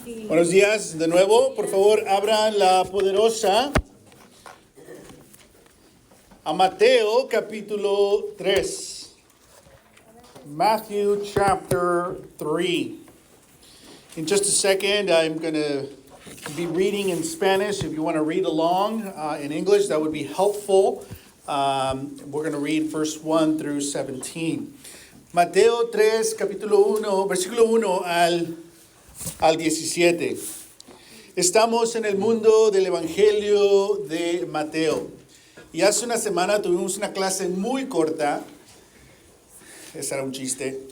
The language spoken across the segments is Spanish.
Buenos días de nuevo. Por favor, abran la poderosa a Mateo capítulo 3. Matthew chapter 3. In just a second, I'm going to be reading in Spanish. If you want to read along in English, that would be helpful. We're going to read verse 1 through 17. Mateo 3, capítulo 1, versículo 1 al 17. Estamos en el mundo del Evangelio de Mateo. Y hace una semana tuvimos una clase muy corta. Ese era un chiste.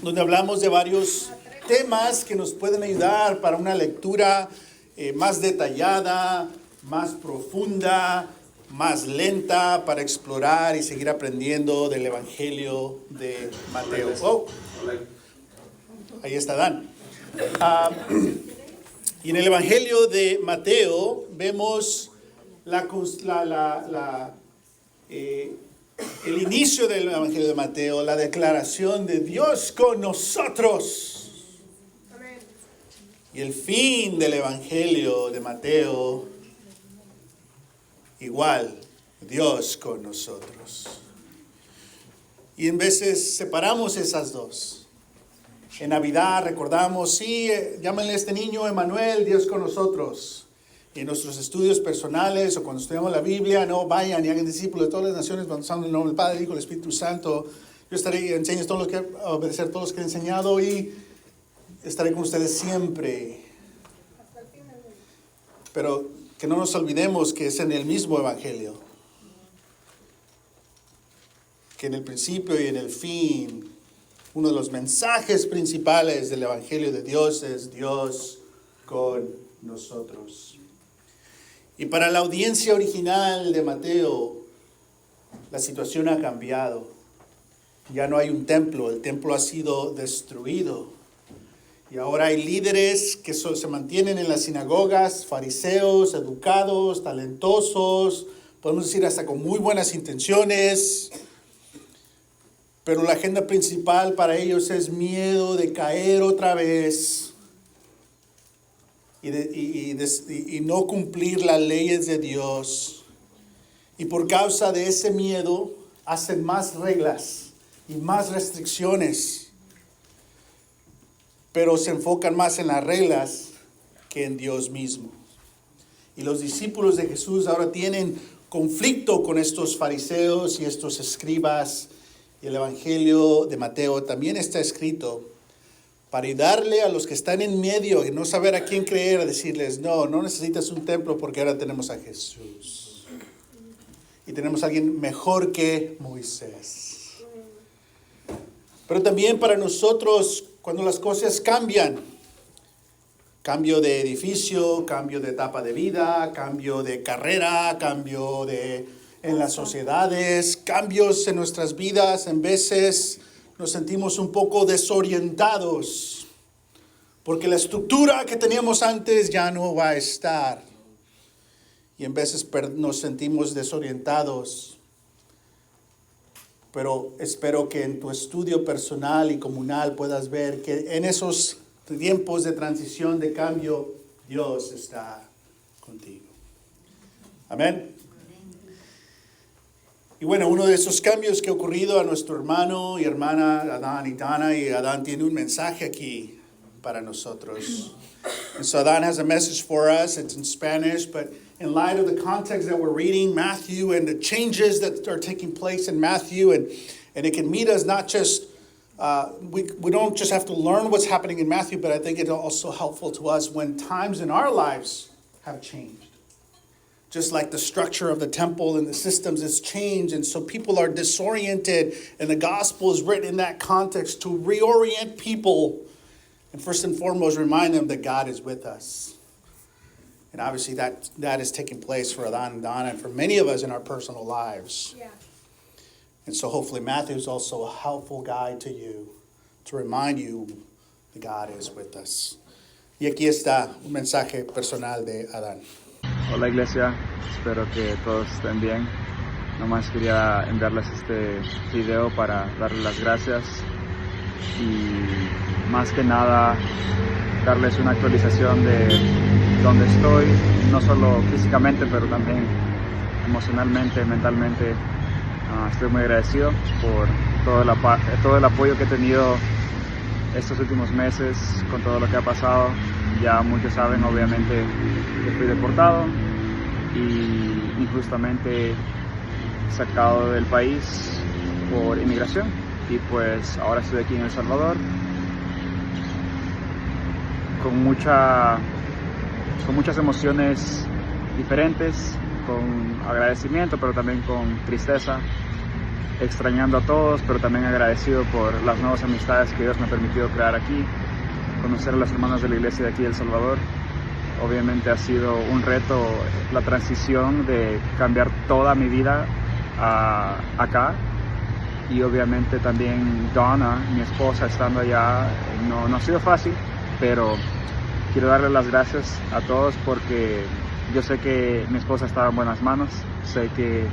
Donde hablamos de varios temas que nos pueden ayudar para una lectura más detallada, más profunda, más lenta, para explorar y seguir aprendiendo del Evangelio de Mateo. Oh, ahí está Dan. Y en el Evangelio de Mateo vemos el inicio del Evangelio de Mateo, la declaración de Dios con nosotros. Amén. Y el fin del Evangelio de Mateo, igual, Dios con nosotros. Y en veces separamos esas dos. En Navidad recordamos, sí, llámenle a este niño Emmanuel, Dios con nosotros. Y en nuestros estudios personales o cuando estudiamos la Biblia, no vayan y hagan discípulos de todas las naciones, bautizando en el nombre del Padre, del Hijo y del Espíritu Santo. Yo estaré, enseñes todos los que obedecer todos los que he enseñado y estaré con ustedes siempre. Pero que no nos olvidemos que es en el mismo Evangelio, que en el principio y en el fin, uno de los mensajes principales del Evangelio de Dios es Dios con nosotros. Y para la audiencia original de Mateo, la situación ha cambiado. Ya no hay un templo, el templo ha sido destruido. Y ahora hay líderes que se mantienen en las sinagogas, fariseos, educados, talentosos, podemos decir hasta con muy buenas intenciones. Pero la agenda principal para ellos es miedo de caer otra vez. Y no cumplir las leyes de Dios. Y por causa de ese miedo hacen más reglas y más restricciones, pero se enfocan más en las reglas que en Dios mismo. Y los discípulos de Jesús ahora tienen conflicto con estos fariseos y estos escribas. Y el Evangelio de Mateo también está escrito para ayudarle a los que están en medio y no saber a quién creer, a decirles, no necesitas un templo porque ahora tenemos a Jesús. Y tenemos a alguien mejor que Moisés. Pero también para nosotros, cuando las cosas cambian, cambio de edificio, cambio de etapa de vida, cambio de carrera, cambio en las sociedades, cambios en nuestras vidas, en veces nos sentimos un poco desorientados porque la estructura que teníamos antes ya no va a estar. Y en veces nos sentimos desorientados. Pero espero que en tu estudio personal y comunal puedas ver que en esos tiempos de transición, de cambio, Dios está contigo. Amén. Y bueno, uno de esos cambios que ha ocurrido a nuestro hermano y hermana Adán y Dana, y Adán tiene un mensaje aquí para nosotros. And so Adán has a message for us. It's in Spanish, but in light of the context that we're reading, Matthew, and the changes that are taking place in Matthew, and it can meet us not just, we don't just have to learn what's happening in Matthew, but I think it's also helpful to us when times in our lives have changed. Just like the structure of the temple and the systems has changed. And so people are disoriented. And the gospel is written in that context to reorient people. And first and foremost, remind them that God is with us. And obviously that is taking place for Adán and Dana and for many of us in our personal lives. Yeah. And so hopefully Matthew is also a helpful guide to you to remind you that God is with us. Y aquí está un mensaje personal de Adán. Hola iglesia, espero que todos estén bien. Nomás quería enviarles este video para darles las gracias y más que nada darles una actualización de dónde estoy, no solo físicamente, pero también emocionalmente, mentalmente. Estoy muy agradecido por todo el apoyo que he tenido estos últimos meses con todo lo que ha pasado. Ya muchos saben, obviamente, que fui deportado y injustamente sacado del país por inmigración, y pues ahora estoy aquí en El Salvador con muchas emociones diferentes, con agradecimiento, pero también con tristeza, extrañando a todos, pero también agradecido por las nuevas amistades que Dios me ha permitido crear aquí, conocer a las hermanas de la iglesia de aquí de El Salvador. Obviamente ha sido un reto la transición de cambiar toda mi vida acá, y obviamente también Donna, mi esposa, estando allá, no ha sido fácil, pero quiero darle las gracias a todos porque yo sé que mi esposa estaba en buenas manos, sé que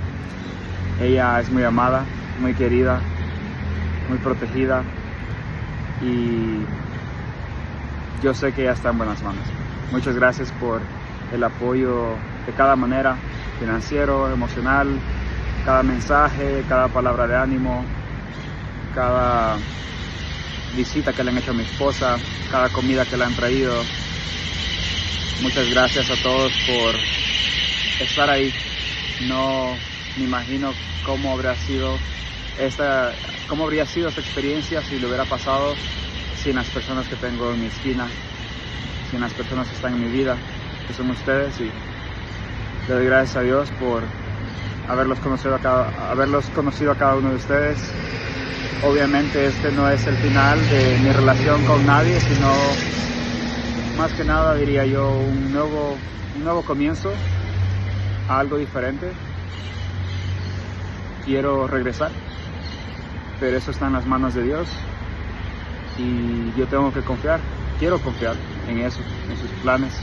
ella es muy amada, muy querida, muy protegida, y yo sé que ella está en buenas manos. Muchas gracias por el apoyo de cada manera, financiero, emocional, cada mensaje, cada palabra de ánimo, cada visita que le han hecho a mi esposa, cada comida que le han traído. Muchas gracias a todos por estar ahí. No me imagino cómo habría sido esta experiencia si lo hubiera pasado sin las personas que tengo en mi esquina, sin las personas que están en mi vida, que son ustedes, y le doy gracias a Dios por haberlos conocido a cada uno de ustedes. Obviamente este no es el final de mi relación con nadie, sino más que nada, diría yo, un nuevo comienzo a algo diferente. Quiero regresar, pero eso está en las manos de Dios y yo tengo que quiero confiar en eso, en sus planes.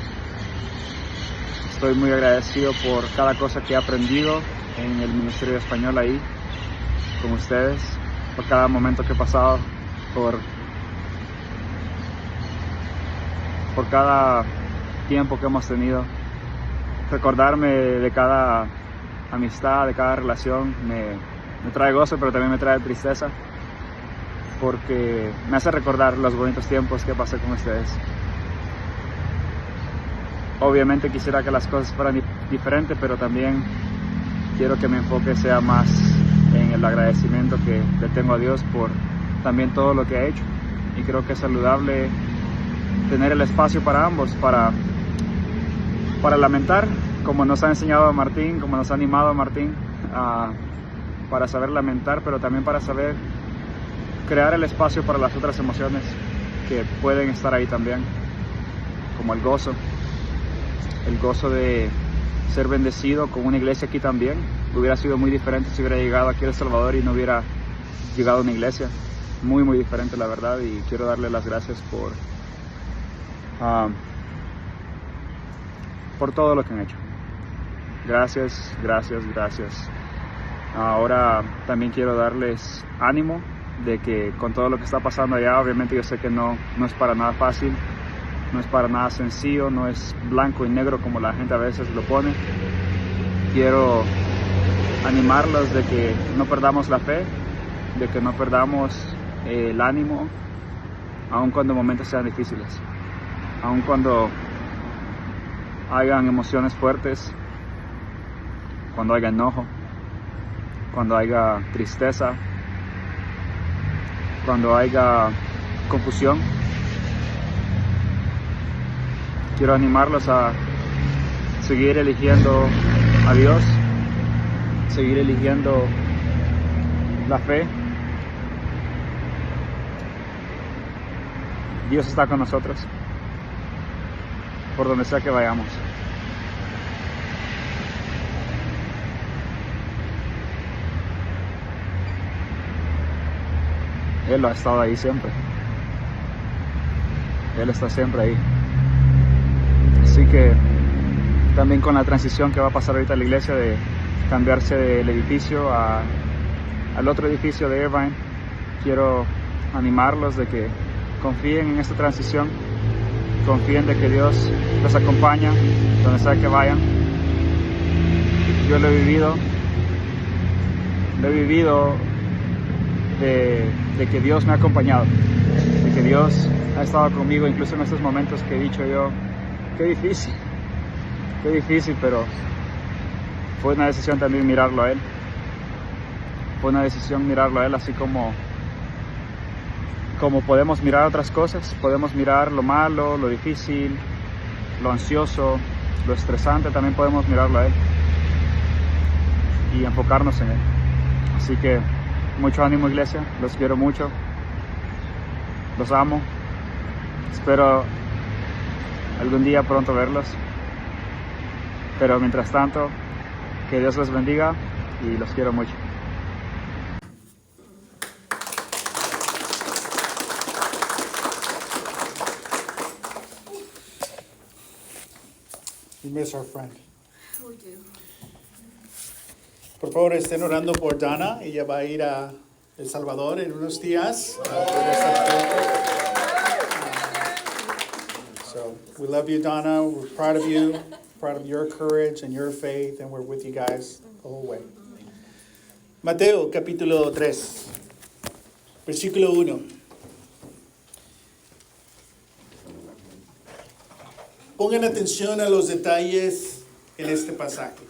Estoy muy agradecido por cada cosa que he aprendido en el Ministerio de Español ahí con ustedes, por cada momento que he pasado, por cada tiempo que hemos tenido. Recordarme de cada amistad, de cada relación, me trae gozo, pero también me trae tristeza, porque me hace recordar los bonitos tiempos que pasé con ustedes. Obviamente quisiera que las cosas fueran diferentes, pero también quiero que mi enfoque sea más en el agradecimiento que le tengo a Dios por también todo lo que ha hecho. Y creo que es saludable tener el espacio para ambos, para lamentar, como nos ha enseñado a Martín, como nos ha animado a Martín, para saber lamentar, pero también para saber crear el espacio para las otras emociones que pueden estar ahí también, como el gozo de ser bendecido con una iglesia aquí también. Hubiera sido muy diferente si hubiera llegado aquí a El Salvador y no hubiera llegado a una iglesia. Muy, muy diferente, la verdad, y quiero darle las gracias por todo lo que han hecho. Gracias, gracias, gracias. Ahora también quiero darles ánimo de que con todo lo que está pasando allá, obviamente yo sé que no es para nada fácil, no es para nada sencillo, no es blanco y negro como la gente a veces lo pone. Quiero animarlos de que no perdamos la fe, de que no perdamos el ánimo, aun cuando momentos sean difíciles, aun cuando hayan emociones fuertes, cuando haya enojo, cuando haya tristeza, cuando haya confusión. Quiero animarlos a seguir eligiendo a Dios, seguir eligiendo la fe. Dios está con nosotros, por donde sea que vayamos. Él ha estado ahí siempre. Él está siempre ahí. Así que también con la transición que va a pasar ahorita la iglesia de cambiarse del edificio al otro edificio de Irvine, quiero animarlos de que confíen en esta transición, confíen de que Dios los acompaña donde sea que vayan. Yo lo he vivido de que Dios me ha acompañado, de que Dios ha estado conmigo incluso en estos momentos que he dicho yo, qué difícil, pero fue una decisión también mirarlo a Él. Fue una decisión mirarlo a Él, así como podemos mirar otras cosas, podemos mirar lo malo, lo difícil, lo ansioso, lo estresante, también podemos mirarlo a Él y enfocarnos en Él. Así que mucho ánimo, iglesia, los quiero mucho, los amo, espero algún día pronto verlos, pero mientras tanto, que Dios los bendiga y los quiero mucho. We miss our friend. We do. Por favor, estén orando por Dana. Ella va a ir a El Salvador en unos días. So we love you, Donna. We're proud of you, proud of your courage and your faith, and we're with you guys the whole way. Mateo capítulo 3, versículo 1. Pongan atención a los detalles en este pasaje.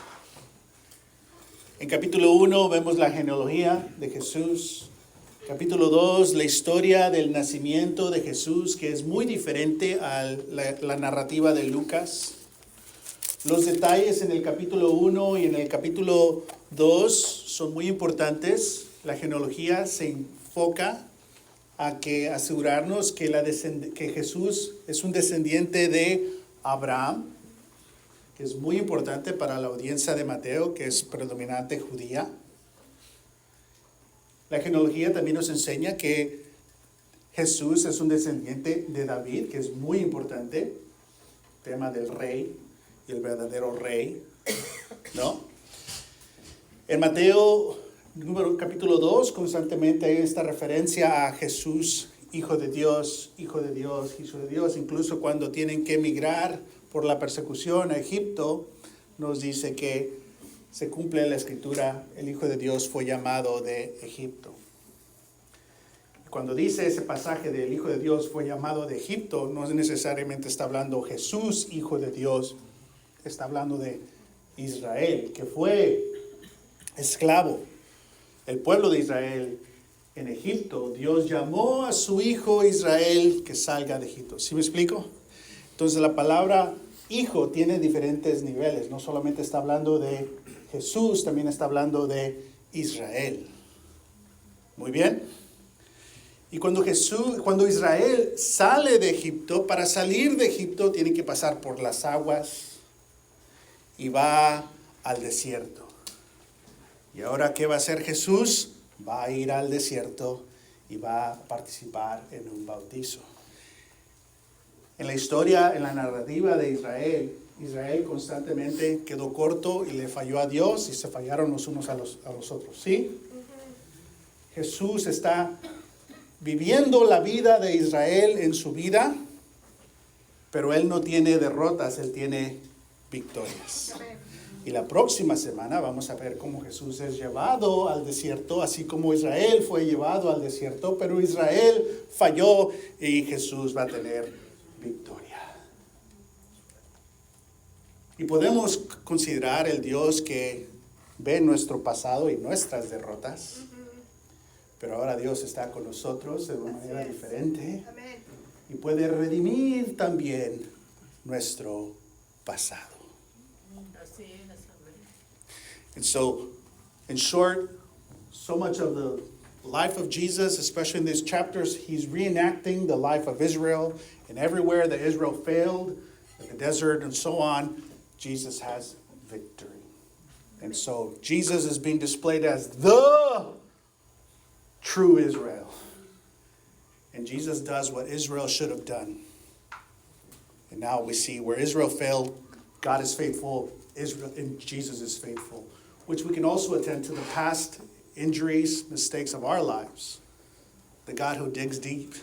En capítulo 1 vemos la genealogía de Jesús. Capítulo 2, la historia del nacimiento de Jesús, que es muy diferente a la narrativa de Lucas. Los detalles en el capítulo 1 y en el capítulo 2 son muy importantes. La genealogía se enfoca a asegurarnos que Jesús es un descendiente de Abraham, que es muy importante para la audiencia de Mateo, que es predominante judía. La genealogía también nos enseña que Jesús es un descendiente de David, que es muy importante, tema del rey y el verdadero rey, ¿no? En Mateo capítulo 2 constantemente hay esta referencia a Jesús, Hijo de Dios, Hijo de Dios, Hijo de Dios. Incluso cuando tienen que emigrar por la persecución a Egipto, nos dice que se cumple la escritura, el Hijo de Dios fue llamado de Egipto. Cuando dice ese pasaje del Hijo de Dios fue llamado de Egipto, no necesariamente está hablando Jesús, Hijo de Dios, está hablando de Israel, que fue esclavo. El pueblo de Israel en Egipto, Dios llamó a su hijo Israel que salga de Egipto. ¿Sí me explico? Entonces la palabra hijo tiene diferentes niveles. No solamente está hablando de Jesús, también está hablando de Israel. Muy bien. Y cuando Israel sale de Egipto, para salir de Egipto tiene que pasar por las aguas y va al desierto. ¿Y ahora qué va a hacer Jesús? Va a ir al desierto y va a participar en un bautizo. En la historia, en la narrativa de Israel constantemente quedó corto y le falló a Dios y se fallaron los unos a los otros. ¿Sí? Jesús está viviendo la vida de Israel en su vida, pero Él no tiene derrotas, Él tiene victorias. Y la próxima semana vamos a ver cómo Jesús es llevado al desierto, así como Israel fue llevado al desierto, pero Israel falló y Jesús va a tener victoria. Y podemos considerar el Dios que ve nuestro pasado y nuestras derrotas, pero ahora Dios está con nosotros de una manera diferente y puede redimir también nuestro pasado. And so, in short, so much of the life of Jesus, especially in these chapters, he's reenacting the life of Israel. And everywhere that Israel failed, in the desert and so on, Jesus has victory. And so Jesus is being displayed as the true Israel. And Jesus does what Israel should have done. And now we see where Israel failed, God is faithful, and Jesus is faithful. Which we can also attend to the past injuries, mistakes of our lives. The God who digs deep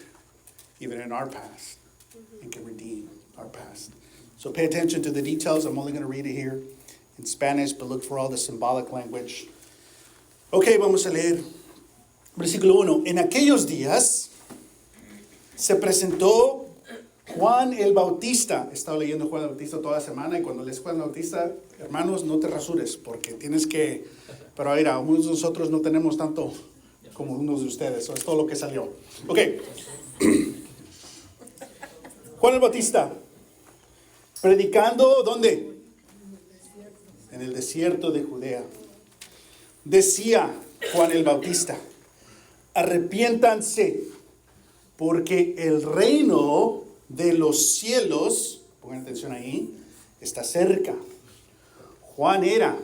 even in our past, and can redeem our past. So pay attention to the details. I'm only going to read it here in Spanish, but look for all the symbolic language. Ok, vamos a leer. Versículo 1. En aquellos días se presentó Juan el Bautista. He estado leyendo Juan el Bautista toda la semana, y cuando lees Juan el Bautista, hermanos, no te rasures, porque tienes que... Pero mira, algunos de nosotros no tenemos tanto como unos de ustedes. Eso es todo lo que salió. Ok. Juan el Bautista, predicando, ¿dónde? En el desierto de Judea. Decía Juan el Bautista, arrepiéntanse, porque el reino de los cielos, pongan atención ahí, está cerca. Juan era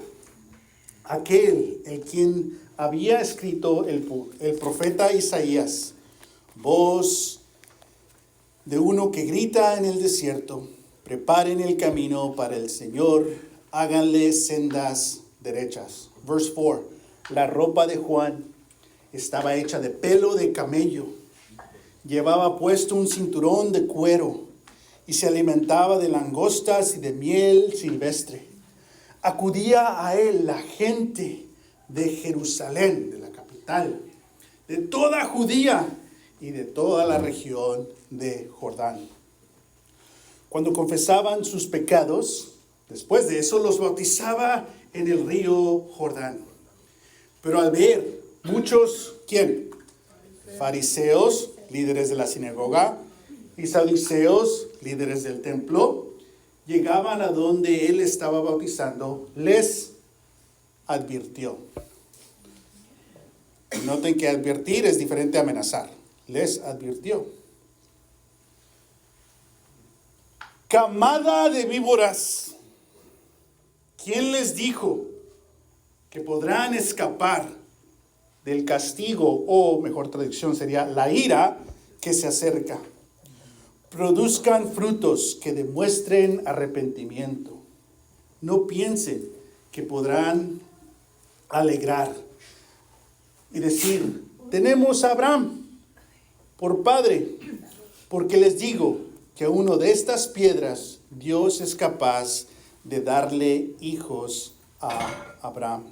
aquel el quien había escrito el profeta Isaías, voz de uno que grita en el desierto, preparen el camino para el Señor, háganle sendas derechas. Verse 4, la ropa de Juan estaba hecha de pelo de camello, llevaba puesto un cinturón de cuero y se alimentaba de langostas y de miel silvestre. Acudía a él la gente de Jerusalén, de la capital, de toda Judía y de toda la región de Jordán. Cuando confesaban sus pecados, después de eso los bautizaba en el río Jordán. Pero al ver muchos, ¿quién? Fariseos, líderes de la sinagoga, y saduceos, líderes del templo, llegaban a donde él estaba bautizando, les advirtió. Noten que advertir es diferente a amenazar. Les advirtió. Camada de víboras, ¿quién les dijo que podrán escapar del castigo, o mejor traducción sería la ira que se acerca? Produzcan frutos que demuestren arrepentimiento. No piensen que podrán alegrar y decir, tenemos a Abraham por padre, porque les digo que a uno de estas piedras Dios es capaz de darle hijos a Abraham.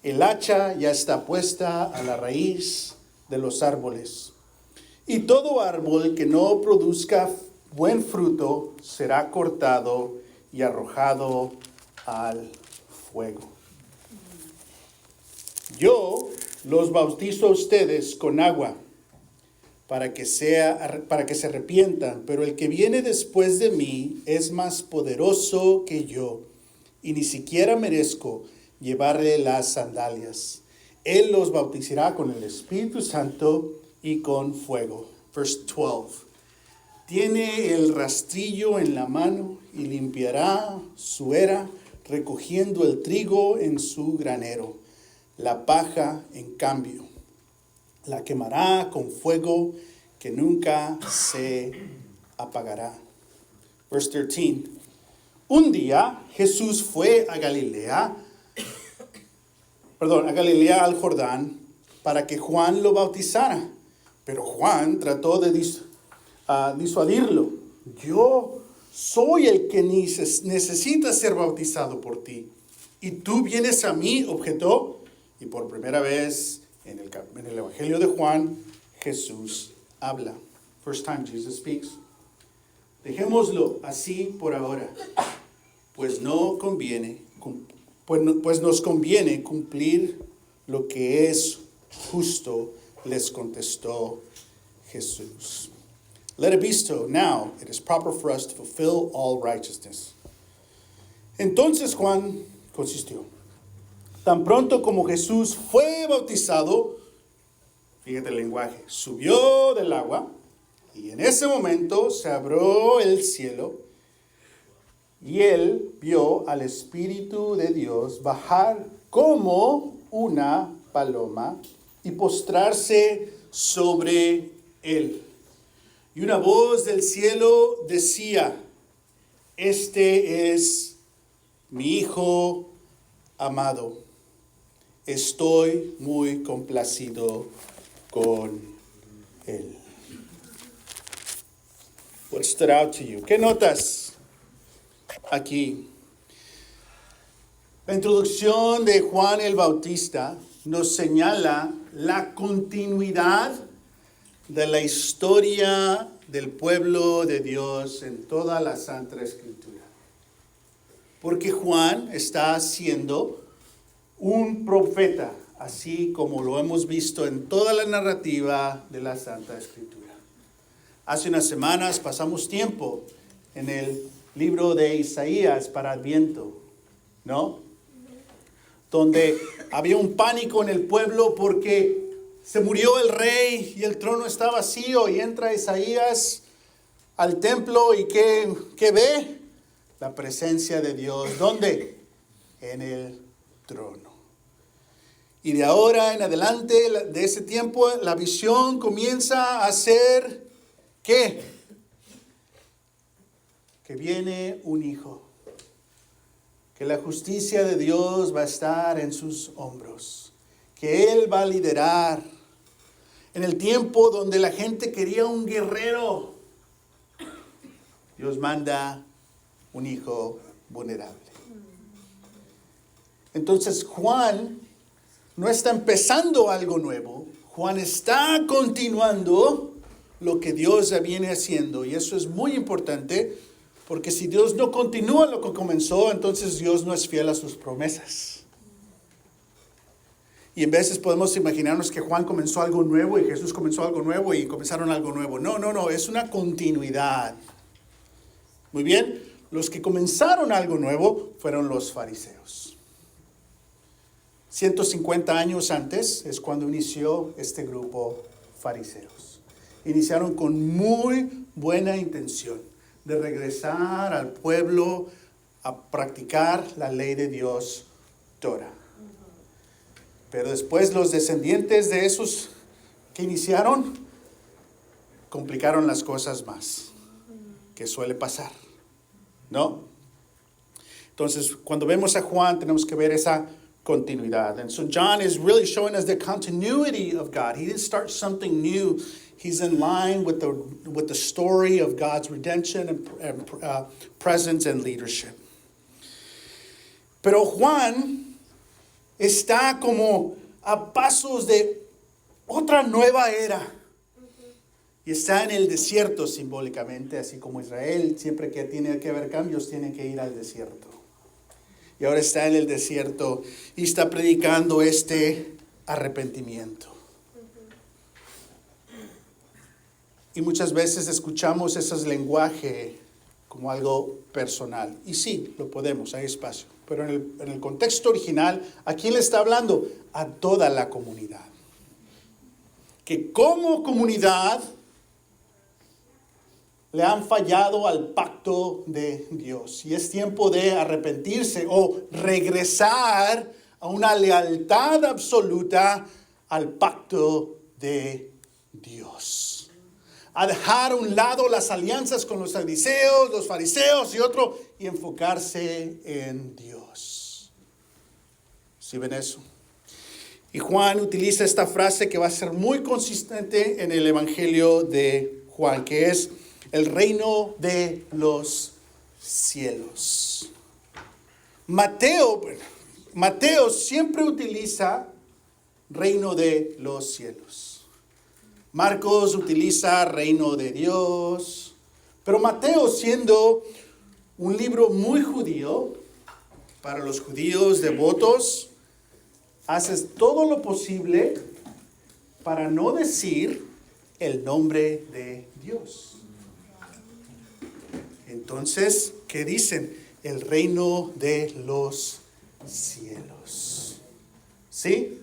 El hacha ya está puesta a la raíz de los árboles, y todo árbol que no produzca buen fruto será cortado y arrojado al fuego. Yo los bautizo a ustedes con agua para que se arrepientan, pero el que viene después de mí es más poderoso que yo, y ni siquiera merezco llevarle las sandalias. Él los bautizará con el Espíritu Santo y con fuego. Verse 12. Tiene el rastrillo en la mano y limpiará su era, recogiendo el trigo en su granero. La paja, en cambio, la quemará con fuego que nunca se apagará. Verse 13. Un día Jesús fue a Galilea al Jordán, para que Juan lo bautizara. Pero Juan trató de disuadirlo. Yo soy el que necesita ser bautizado por ti, y tú vienes a mí, objetó. Y por primera vez en el Evangelio de Juan, Jesús habla. First time Jesus speaks. Dejémoslo así por ahora, pues nos conviene cumplir lo que es justo, les contestó Jesús. Let it be so. Now it is proper for us to fulfill all righteousness. Entonces Juan consistió. Tan pronto como Jesús fue bautizado, fíjate el lenguaje, subió del agua, y en ese momento se abrió el cielo, y él vio al Espíritu de Dios bajar como una paloma y postrarse sobre él. Y una voz del cielo decía, este es mi Hijo amado. Estoy muy complacido con él. What stood out to you? ¿Qué notas aquí? La introducción de Juan el Bautista nos señala la continuidad de la historia del pueblo de Dios en toda la Santa Escritura. Porque Juan está siendo un profeta, así como lo hemos visto en toda la narrativa de la Santa Escritura. Hace unas semanas pasamos tiempo en el libro de Isaías para Adviento, ¿no? Donde había un pánico en el pueblo porque se murió el rey y el trono está vacío, y entra Isaías al templo y ¿qué ve? La presencia de Dios. ¿Dónde? En el trono. Y de ahora en adelante, de ese tiempo, la visión comienza a ser ¿qué? Que viene un hijo. Que la justicia de Dios va a estar en sus hombros, que Él va a liderar. En el tiempo donde la gente quería un guerrero, Dios manda un hijo vulnerable. Entonces Juan no está empezando algo nuevo, Juan está continuando lo que Dios ya viene haciendo, y eso es muy importante. Porque si Dios no continúa lo que comenzó, entonces Dios no es fiel a sus promesas. Y en veces podemos imaginarnos que Juan comenzó algo nuevo y Jesús comenzó algo nuevo y comenzaron algo nuevo. No, es una continuidad. Muy bien, los que comenzaron algo nuevo fueron los fariseos. 150 años antes es cuando inició este grupo fariseos. Iniciaron con muy buena intención de regresar al pueblo a practicar la ley de Dios, Torah. Pero después los descendientes de esos que iniciaron complicaron las cosas más, que suele pasar, ¿no? Entonces, cuando vemos a Juan, tenemos que ver esa continuidad. And so John is really showing us the continuity of God. He didn't start something new. He's in line with the story of God's redemption and presence and leadership. Pero Juan está como a pasos de otra nueva era. Y está en el desierto simbólicamente, así como Israel, siempre que tiene que haber cambios, tiene que ir al desierto. Y ahora está en el desierto y está predicando este arrepentimiento. Y muchas veces escuchamos ese lenguaje como algo personal. Y sí, lo podemos, hay espacio. Pero en el contexto original, ¿a quién le está hablando? A toda la comunidad. Que como comunidad le han fallado al pacto de Dios. Y es tiempo de arrepentirse o regresar a una lealtad absoluta al pacto de Dios. A dejar a un lado las alianzas con los saduceos, los fariseos y enfocarse en Dios. ¿Sí ven eso? Y Juan utiliza esta frase que va a ser muy consistente en el Evangelio de Juan, que es el reino de los cielos. Mateo siempre utiliza reino de los cielos. Marcos utiliza reino de Dios, pero Mateo, siendo un libro muy judío, para los judíos devotos, hace todo lo posible para no decir el nombre de Dios. Entonces, ¿qué dicen? El reino de los cielos. ¿Sí?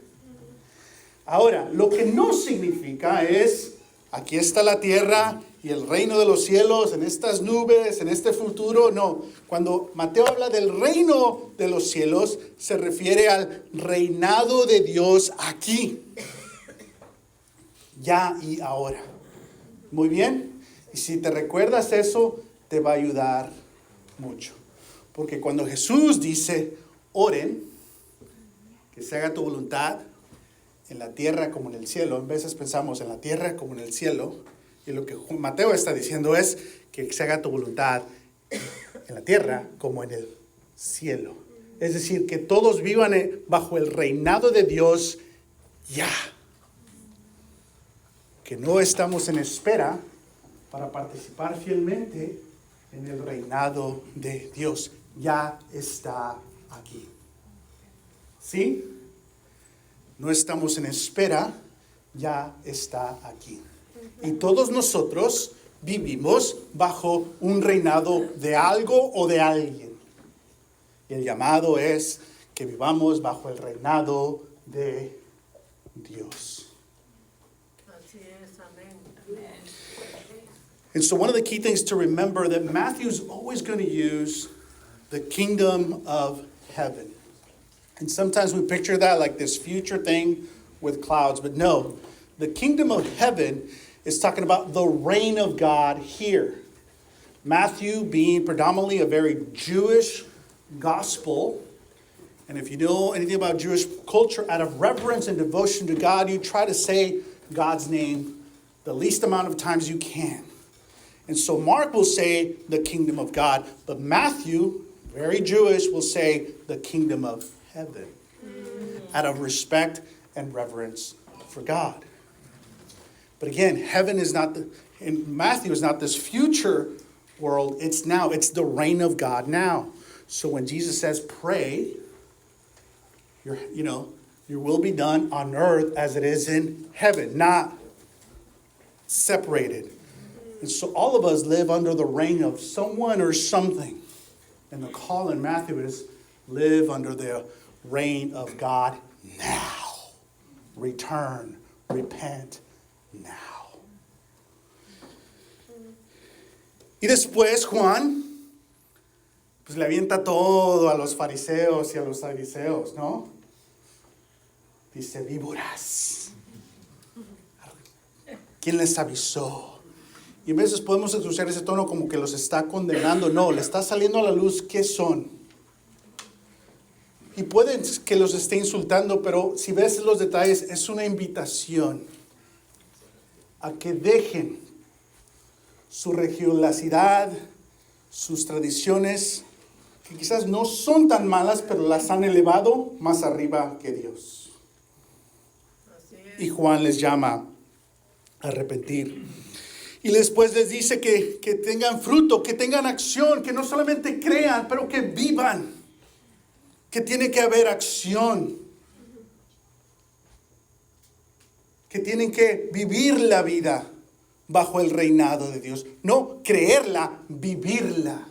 Ahora, lo que no significa es, aquí está la tierra y el reino de los cielos, en estas nubes, en este futuro. No, cuando Mateo habla del reino de los cielos, se refiere al reinado de Dios aquí, ya y ahora. Muy bien, y si te recuerdas eso, te va a ayudar mucho. Porque cuando Jesús dice, oren, que se haga tu voluntad, en la tierra como en el cielo. A veces pensamos en la tierra como en el cielo. Y lo que Mateo está diciendo es que se haga tu voluntad en la tierra como en el cielo. Es decir, que todos vivan bajo el reinado de Dios ya. Que no estamos en espera para participar fielmente en el reinado de Dios. Ya está aquí. ¿Sí? No estamos en espera, ya está aquí. Y todos nosotros vivimos bajo un reinado de algo o de alguien. Y el llamado es que vivamos bajo el reinado de Dios. Así es, amén. And so one of the key things to remember that Matthew's always going to use the kingdom of heaven. And sometimes we picture that like this future thing with clouds, but no, the kingdom of heaven is talking about the reign of God here. Matthew being predominantly a very Jewish gospel, and if you know anything about Jewish culture, out of reverence and devotion to God, you try to say God's name the least amount of times you can. And so Mark will say the kingdom of God, but Matthew, very Jewish, will say the kingdom of heaven out of respect and reverence for God. But again, heaven is not in Matthew is not this future world. It's now. It's the reign of God now. So when Jesus says, pray, your will be done on earth as it is in heaven, not separated. And so all of us live under the reign of someone or something. And the call in Matthew is live under the reign of God now. Return, repent now. Y después Juan, pues le avienta todo a los fariseos y a los saduceos, ¿no? Dice, víboras. ¿Quién les avisó? Y a veces podemos escuchar ese tono como que los está condenando. No, le está saliendo a la luz qué son. Y pueden que los esté insultando, pero si ves los detalles, es una invitación a que dejen su religiosidad, sus tradiciones, que quizás no son tan malas, pero las han elevado más arriba que Dios. Y Juan les llama a arrepentir. Y después les dice que tengan fruto, que tengan acción, que no solamente crean, pero que vivan. Que tiene que haber acción. Que tienen que vivir la vida bajo el reinado de Dios. No creerla, vivirla.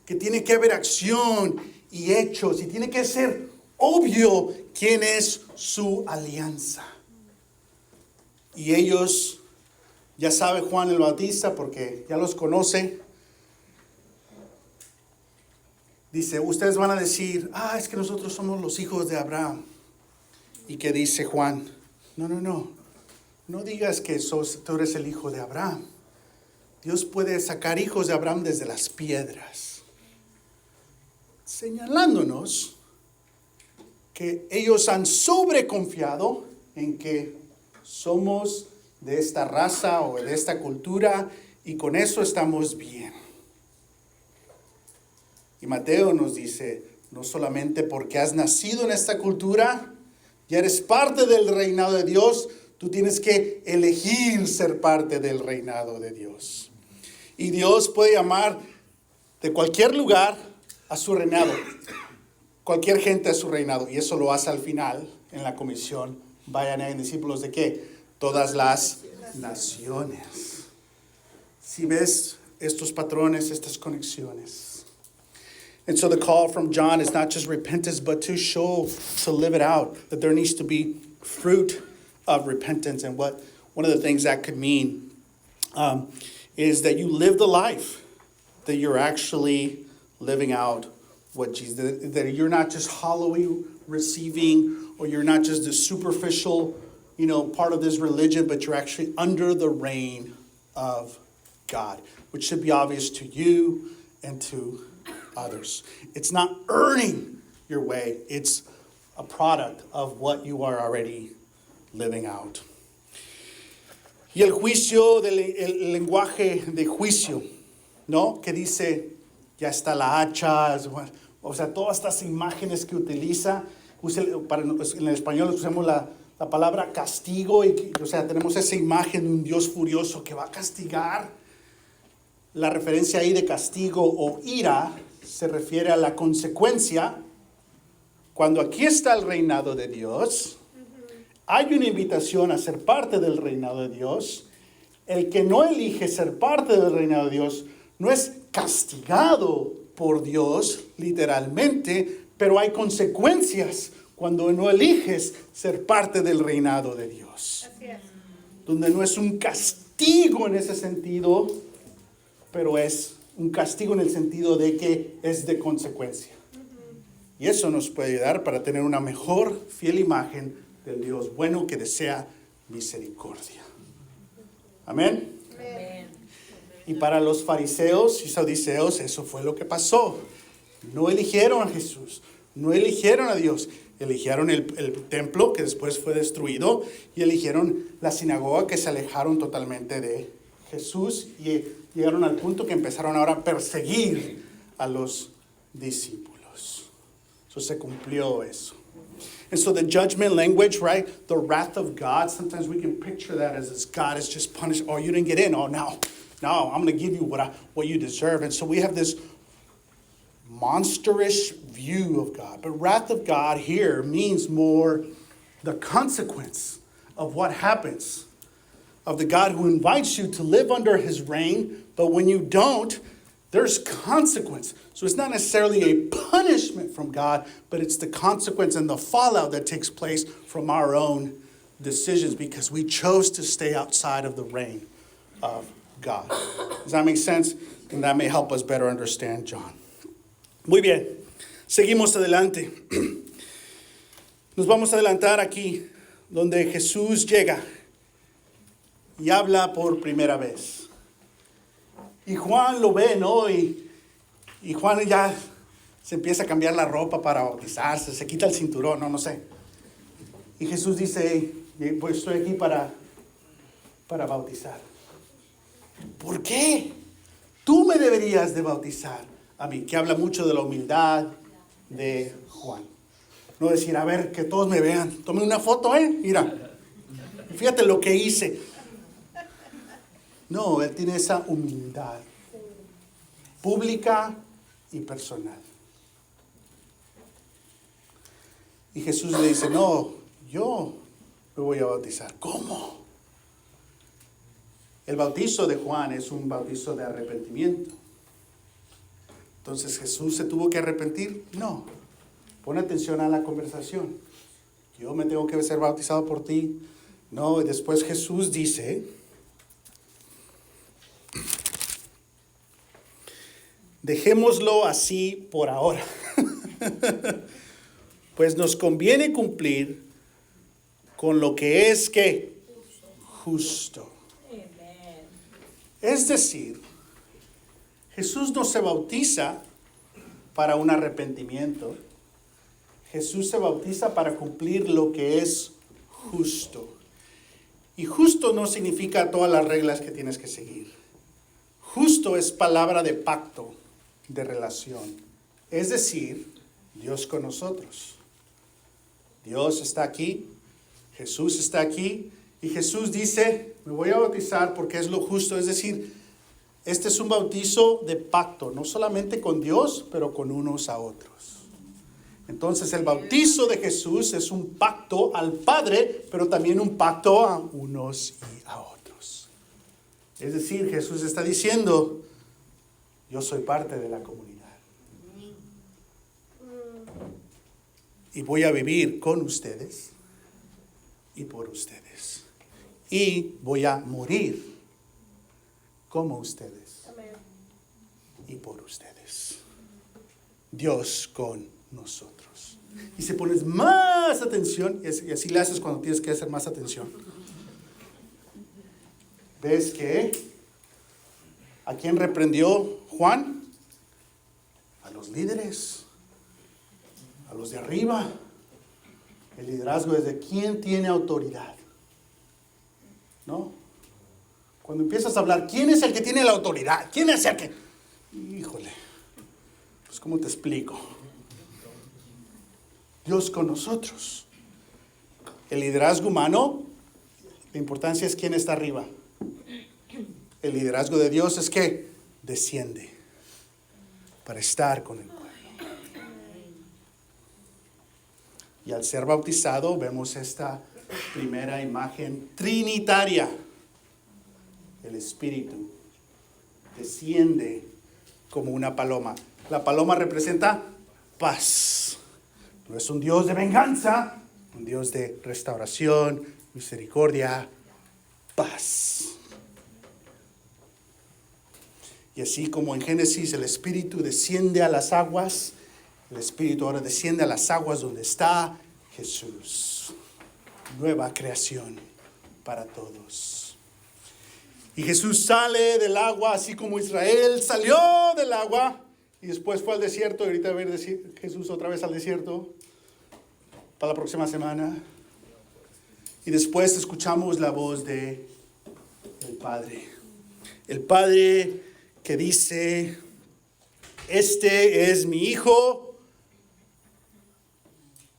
Que tiene que haber acción y hechos. Y tiene que ser obvio quién es su alianza. Y ellos, ya sabe Juan el Bautista porque ya los conoce. Dice, ustedes van a decir, es que nosotros somos los hijos de Abraham. ¿Y qué dice Juan? No. No digas que tú eres el hijo de Abraham. Dios puede sacar hijos de Abraham desde las piedras. Señalándonos que ellos han sobreconfiado en que somos de esta raza o de esta cultura y con eso estamos bien. Y Mateo nos dice, no solamente porque has nacido en esta cultura, ya eres parte del reinado de Dios, tú tienes que elegir ser parte del reinado de Dios. Y Dios puede llamar de cualquier lugar a su reinado, cualquier gente a su reinado, y eso lo hace al final en la comisión. Vayan a discípulos de ¿qué? Todas las naciones. Si ves estos patrones, estas conexiones. And so the call from John is not just repentance, but to live it out, that there needs to be fruit of repentance. And one of the things that could mean is that you live the life, that you're actually living out what Jesus, that you're not just hollowly receiving, or you're not just the superficial, part of this religion, but you're actually under the reign of God, which should be obvious to you and to others. It's not earning your way. It's a product of what you are already living out. Y el juicio, el lenguaje de juicio, ¿no? Que dice, ya está la hacha, o sea, todas estas imágenes que utiliza, en el español usamos la palabra castigo, o sea, tenemos esa imagen de un Dios furioso que va a castigar. La referencia ahí de castigo o ira se refiere a la consecuencia. Cuando aquí está el reinado de Dios, hay una invitación a ser parte del reinado de Dios. El que no elige ser parte del reinado de Dios no es castigado por Dios, literalmente, pero hay consecuencias cuando no eliges ser parte del reinado de Dios. Así es. Donde no es un castigo en ese sentido, pero es un castigo en el sentido de que es de consecuencia. Y eso nos puede ayudar para tener una mejor, fiel imagen del Dios bueno que desea misericordia. Amén. Amén. Y para los fariseos y saduceos eso fue lo que pasó. No eligieron a Jesús, no eligieron a Dios. Eligieron el templo que después fue destruido y eligieron la sinagoga que se alejaron totalmente de Jesús y llegaron al punto que empezaron ahora a perseguir a los discípulos. So se cumplió eso. And so the judgment language, right? The wrath of God, sometimes we can picture that as God is just punished. Oh, you didn't get in. Oh, now I'm going to give you what you deserve. And so we have this monstrous view of God. But wrath of God here means more the consequence of what happens. Of the God who invites you to live under his reign, but when you don't, there's consequence. So it's not necessarily a punishment from God, but it's the consequence and the fallout that takes place from our own decisions because we chose to stay outside of the reign of God. Does that make sense? And that may help us better understand John. Muy bien, seguimos adelante. Nos vamos a adelantar aquí, donde Jesús llega y habla por primera vez. Y Juan lo ve, ¿no? Y Juan ya se empieza a cambiar la ropa para bautizarse, se quita el cinturón, no sé. Y Jesús dice, hey, pues estoy aquí para bautizar. ¿Por qué? Tú me deberías de bautizar a mí, que habla mucho de la humildad de Juan. No decir, a ver, que todos me vean. Tome una foto, mira. Fíjate lo que hice. No, él tiene esa humildad pública y personal. Y Jesús le dice, no, yo me voy a bautizar. ¿Cómo? El bautizo de Juan es un bautizo de arrepentimiento. Entonces, ¿Jesús se tuvo que arrepentir? No. Pon atención a la conversación. Yo me tengo que ser bautizado por ti. No, y después Jesús dice, dejémoslo así por ahora. Pues nos conviene cumplir con lo que es que justo. Es decir, Jesús no se bautiza para un arrepentimiento. Jesús se bautiza para cumplir lo que es justo. Y justo no significa todas las reglas que tienes que seguir. Justo es palabra de pacto, de relación. Es decir, Dios con nosotros. Dios está aquí, Jesús está aquí, y Jesús dice, me voy a bautizar porque es lo justo. Es decir, este es un bautizo de pacto, no solamente con Dios, pero con unos a otros. Entonces el bautizo de Jesús es un pacto al Padre, pero también un pacto a unos y a otros. Es decir, Jesús está diciendo, yo soy parte de la comunidad. Y voy a vivir con ustedes y por ustedes. Y voy a morir como ustedes y por ustedes. Dios con nosotros. Y si pones más atención, y así le haces cuando tienes que hacer más atención, ves que ¿a quién reprendió Juan? A los líderes, a los de arriba. El liderazgo es de quién tiene autoridad, ¿no? Cuando empiezas a hablar, ¿quién es el que tiene la autoridad? ¿Quién es el que...? Híjole, pues ¿cómo te explico? Dios con nosotros. El liderazgo humano, la importancia es quién está arriba. El liderazgo de Dios es que desciende para estar con el pueblo. Y al ser bautizado vemos esta primera imagen trinitaria. El Espíritu desciende como una paloma. La paloma representa paz. No es un Dios de venganza, un Dios de restauración, misericordia, paz. Y así como en Génesis el Espíritu desciende a las aguas, el Espíritu ahora desciende a las aguas donde está Jesús. Nueva creación para todos. Y Jesús sale del agua, así como Israel salió del agua y después fue al desierto. Y ahorita va a ver Jesús otra vez al desierto para la próxima semana. Y después escuchamos la voz de el Padre. El Padre que dice, este es mi Hijo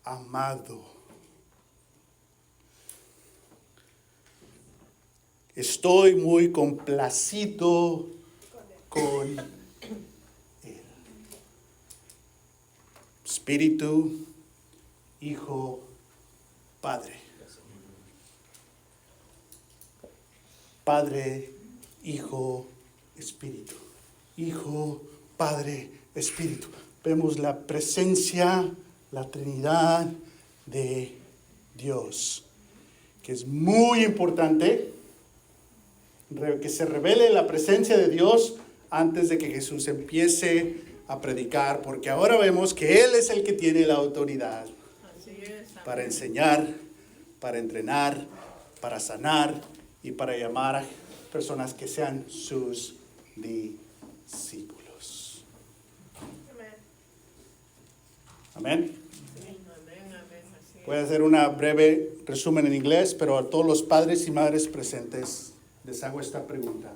amado. Estoy muy complacido con Él. Espíritu, Hijo, Padre. Padre, Hijo, Espíritu. Hijo, Padre, Espíritu. Vemos la presencia, la Trinidad de Dios, que es muy importante que se revele la presencia de Dios antes de que Jesús empiece a predicar, porque ahora vemos que Él es el que tiene la autoridad para enseñar, para entrenar, para sanar y para llamar a personas que sean sus discípulos. Amén. Voy a hacer una breve resumen en inglés, pero a todos los padres y madres presentes les hago esta pregunta.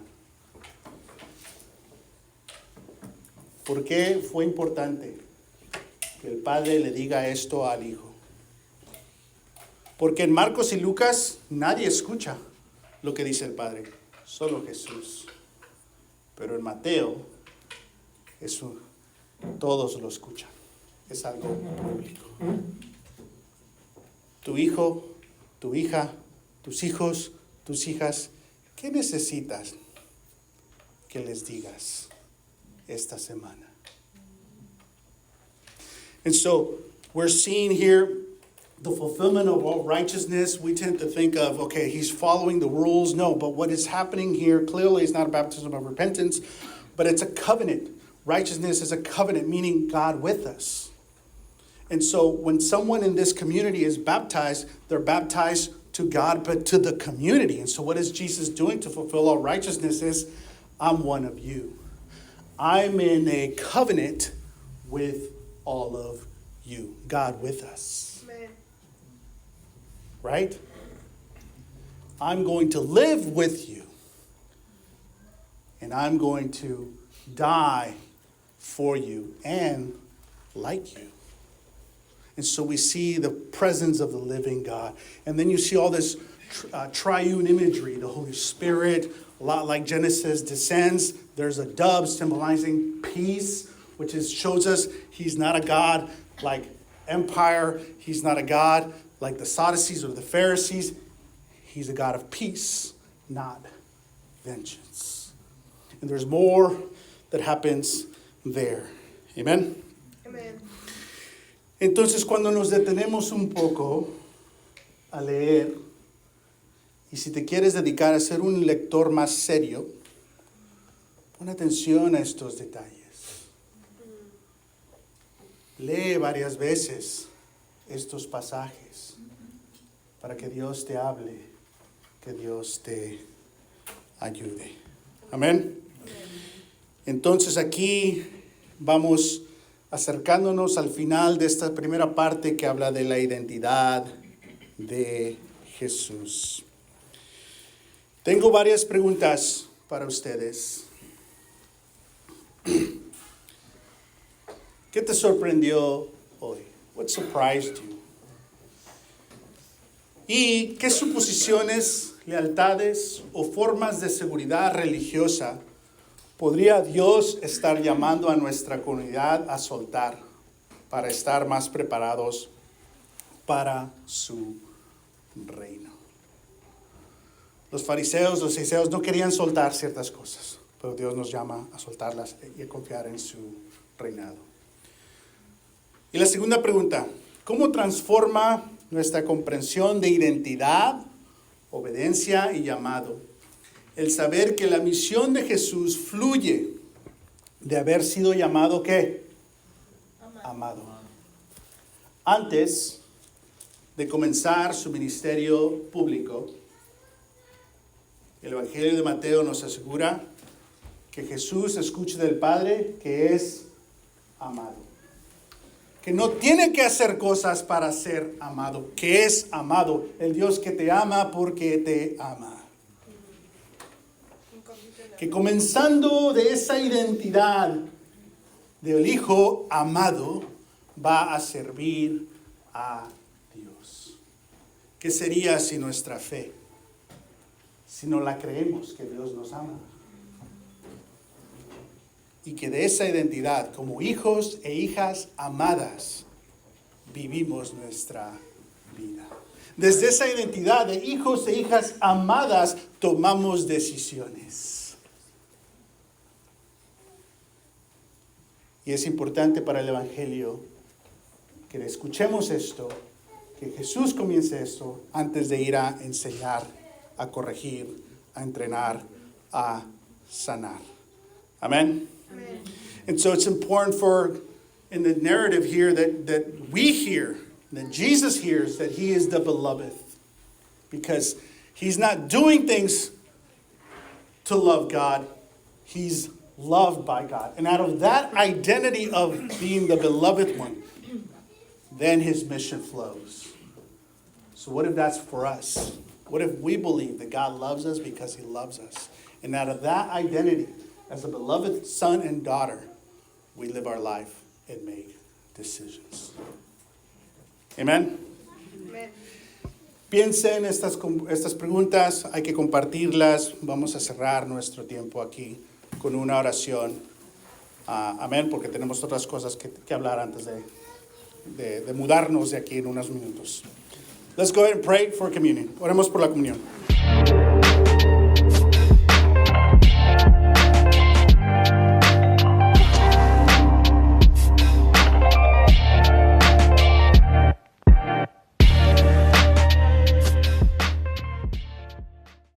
¿Por qué fue importante que el Padre le diga esto al Hijo? Porque en Marcos y Lucas nadie escucha lo que dice el Padre, solo Jesús. Pero en Mateo, todos lo escuchan. Es algo público. Tu hijo, tu hija, tus hijos, tus hijas, ¿qué necesitas que les digas esta semana? And so we're seeing here the fulfillment of all righteousness. We tend to think of, okay, he's following the rules. No, but what is happening here clearly is not a baptism of repentance, but it's a covenant. Righteousness is a covenant, meaning God with us. And so when someone in this community is baptized, they're baptized to God, but to the community. And so what is Jesus doing to fulfill all righteousness is, I'm one of you. I'm in a covenant with all of you. God with us. Amen. Right? I'm going to live with you. And I'm going to die for you and like you. And so we see the presence of the living God. And then you see all this triune imagery. The Holy Spirit, a lot like Genesis, descends. There's a dove symbolizing peace, which shows us he's not a God like empire. He's not a God like the Sadducees or the Pharisees. He's a God of peace, not vengeance. And there's more that happens there. Amen? Amen. Entonces, cuando nos detenemos un poco a leer, y si te quieres dedicar a ser un lector más serio, pon atención a estos detalles. Lee varias veces estos pasajes para que Dios te hable, que Dios te ayude. Amén. Entonces aquí vamos acercándonos al final de esta primera parte que habla de la identidad de Jesús. Tengo varias preguntas para ustedes. ¿Qué te sorprendió hoy? What surprised you? ¿Y qué suposiciones, lealtades o formas de seguridad religiosa podría Dios estar llamando a nuestra comunidad a soltar para estar más preparados para su reino? Los fariseos, los saduceos no querían soltar ciertas cosas, pero Dios nos llama a soltarlas y a confiar en su reinado. Y la segunda pregunta, ¿cómo transforma nuestra comprensión de identidad, obediencia y llamado el saber que la misión de Jesús fluye de haber sido llamado ¿qué? Amado. Antes de comenzar su ministerio público, el Evangelio de Mateo nos asegura que Jesús escucha del Padre que es amado. Que no tiene que hacer cosas para ser amado, que es amado. El Dios que te ama porque te ama. Que comenzando de esa identidad del Hijo amado, va a servir a Dios. ¿Qué sería si nuestra fe, si no la creemos que Dios nos ama? Y que de esa identidad, como hijos e hijas amadas, vivimos nuestra vida. Desde esa identidad de hijos e hijas amadas, tomamos decisiones. Y es importante para el Evangelio que escuchemos esto, que Jesús comience esto antes de ir a enseñar, a corregir, a entrenar, a sanar. Amen? Amén. And so it's important for, in the narrative here, that we hear, that Jesus hears that he is the beloved. Because he's not doing things to love God. He's loved by God. And out of that identity of being the beloved one, then his mission flows. So what if that's for us? What if we believe that God loves us because he loves us? And out of that identity, as a beloved son and daughter, we live our life and make decisions. Amen? Amén. Piensen estas preguntas, hay que compartirlas. Vamos a cerrar nuestro tiempo aquí con una oración. Amén, porque tenemos otras cosas que hablar antes de mudarnos de aquí en unos minutos. Let's go ahead and pray for communion. Oremos por la comunión.